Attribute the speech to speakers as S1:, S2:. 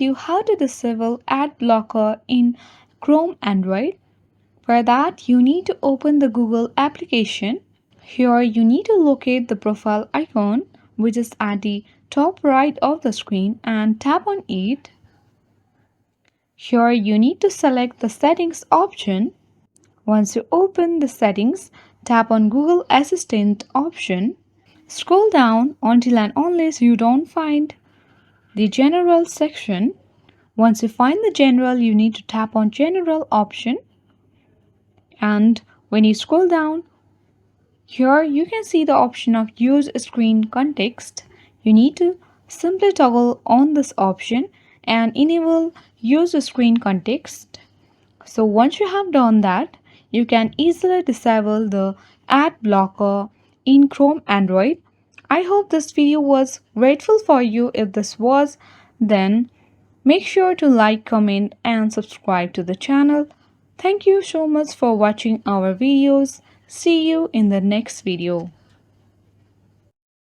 S1: you how to disable ad blocker in Chrome Android. For that, you need to open the Google application. Here, you need to locate the profile icon, which is at the top right of the screen, and tap on it. Here, you need to select the settings option. Once you open the settings, tap on Google Assistant option. Scroll down until and unless you don't find the General section. Once you find the General, you need to tap on General option. And when you scroll down, here you can see the option of Use Screen Context. You need to simply toggle on this option and enable Use Screen Context. So once you have done that, you can easily disable the ad blocker in Chrome Android. I hope this video was grateful for you. If this was, then make sure to like, comment and subscribe to the channel. Thank you so much for watching our videos. See you in the next video.